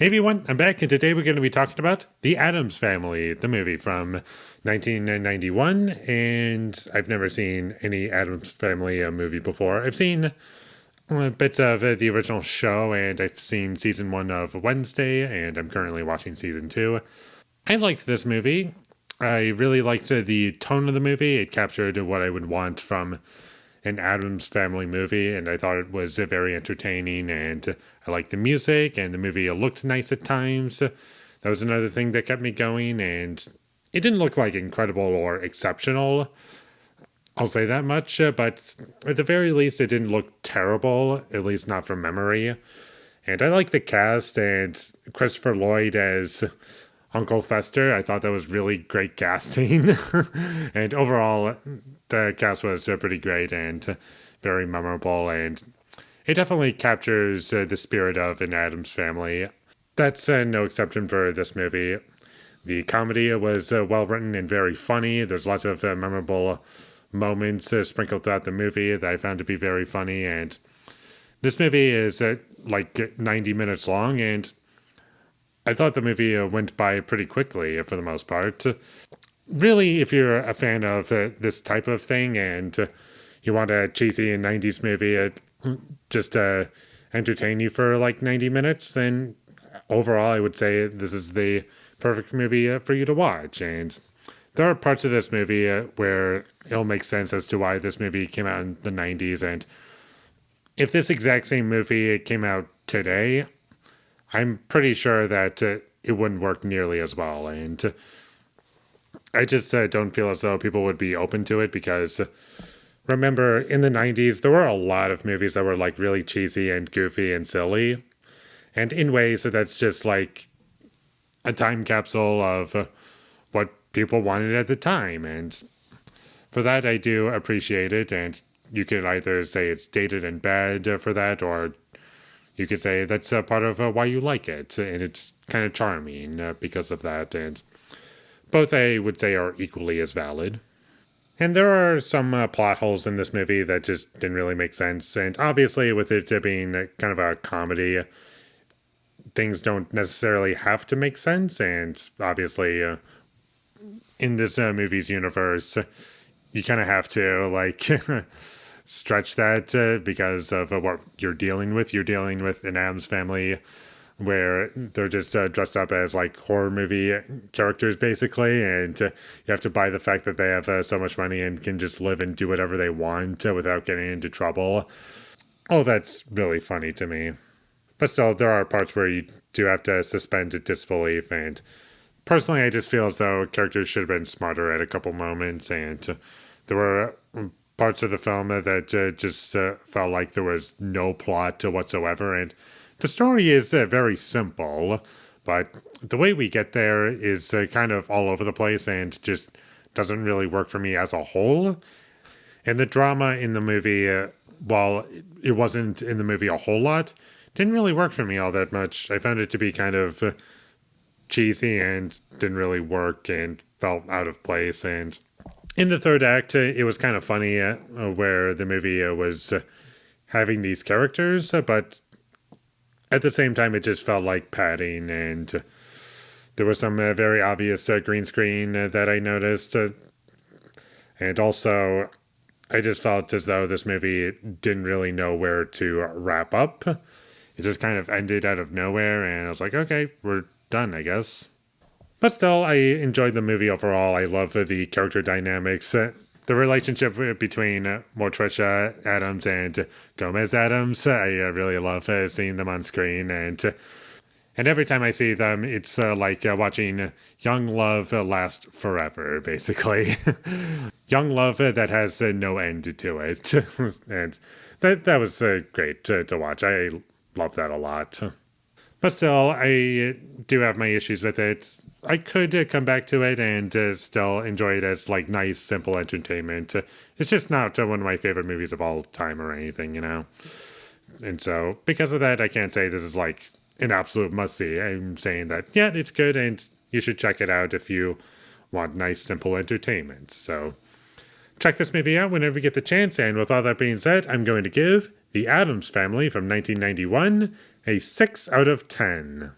Hey everyone, I'm back, and today we're going to be talking about The Addams Family, the movie from 1991. And I've never seen any Addams Family movie before. I've seen bits of the original show, and I've seen season one of Wednesday, and I'm currently watching season two. I liked this movie. I really liked the tone of the movie. It captured what I would want from an Addams Family movie, and I thought it was very entertaining, and I liked the music, and the movie looked nice at times. That was another thing that kept me going, and it didn't look like incredible or exceptional. I'll say that much, but at the very least, it didn't look terrible, at least not from memory. And I like the cast, and Christopher Lloyd as Uncle Fester. I thought that was really great casting. And overall, the cast was pretty great and very memorable. And it definitely captures the spirit of an Addams Family. That's no exception for this movie. The comedy was well written and very funny. There's lots of memorable moments sprinkled throughout the movie that I found to be very funny. And this movie is like 90 minutes long, and I thought the movie went by pretty quickly for the most part. Really, if you're a fan of this type of thing and you want a cheesy 90s movie just entertain you for like 90 minutes, then overall I would say this is the perfect movie for you to watch. And there are parts of this movie where it'll make sense as to why this movie came out in the 90s. And if this exact same movie came out today, I'm pretty sure that it wouldn't work nearly as well. And I just don't feel as though people would be open to it because remember, in the 90s, there were a lot of movies that were like really cheesy and goofy and silly. And in ways that's just like a time capsule of what people wanted at the time. And for that, I do appreciate it. And you could either say it's dated and bad for that, or you could say that's a part of why you like it, and it's kind of charming because of that. And both, I would say, are equally as valid. And there are some plot holes in this movie that just didn't really make sense. And obviously, with it being kind of a comedy, things don't necessarily have to make sense. And obviously, in this movie's universe, you kind of have to like stretch that because of what you're dealing with. You're dealing with an Addams Family where they're just dressed up as like horror movie characters basically, and you have to buy the fact that they have so much money and can just live and do whatever they want without getting into trouble. Oh, that's really funny to me. But still, there are parts where you do have to suspend disbelief, and personally, I just feel as though characters should have been smarter at a couple moments, and there were parts of the film that just felt like there was no plot whatsoever. And the story is very simple, but the way we get there is kind of all over the place and just doesn't really work for me as a whole. And the drama in the movie, while it wasn't in the movie a whole lot, didn't really work for me all that much. I found it to be kind of cheesy and didn't really work and felt out of place. And in the third act, it was kind of funny where the movie was having these characters, but at the same time, it just felt like padding, and there was some very obvious green screen that I noticed. And also, I just felt as though this movie didn't really know where to wrap up. It just kind of ended out of nowhere, and I was like, okay, we're done, I guess. But still, I enjoyed the movie overall. I love the character dynamics. The relationship between Morticia Addams and Gomez Addams, I really love seeing them on screen. And every time I see them, it's like watching young love last forever, basically. Young love that has no end to it. And that was great to watch. I love that a lot. But still, I do have my issues with it. I could come back to it and still enjoy it as like nice, simple entertainment. It's just not one of my favorite movies of all time or anything, you know? And so, because of that, I can't say this is like an absolute must-see. I'm saying that, yeah, it's good and you should check it out if you want nice, simple entertainment. So, check this movie out whenever you get the chance. And with all that being said, I'm going to give The Addams Family from 1991 a 6 out of 10.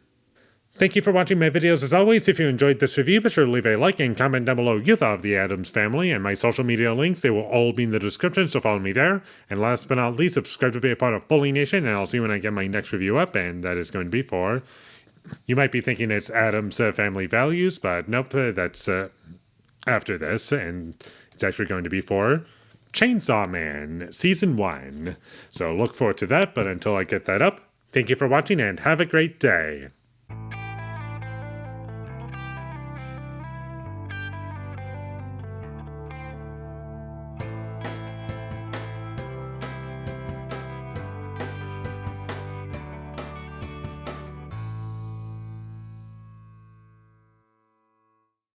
Thank you for watching my videos. As always, if you enjoyed this review, be sure to leave a like and comment down below you thought of the Addams Family and my social media links. They will all be in the description, so follow me there. And last but not least, subscribe to be a part of Foley Nation, and I'll see you when I get my next review up, and that is going to be for... You might be thinking it's Addams Family Values, but nope, that's after this, and it's actually going to be for Chainsaw Man Season 1. So look forward to that, but until I get that up, thank you for watching and have a great day.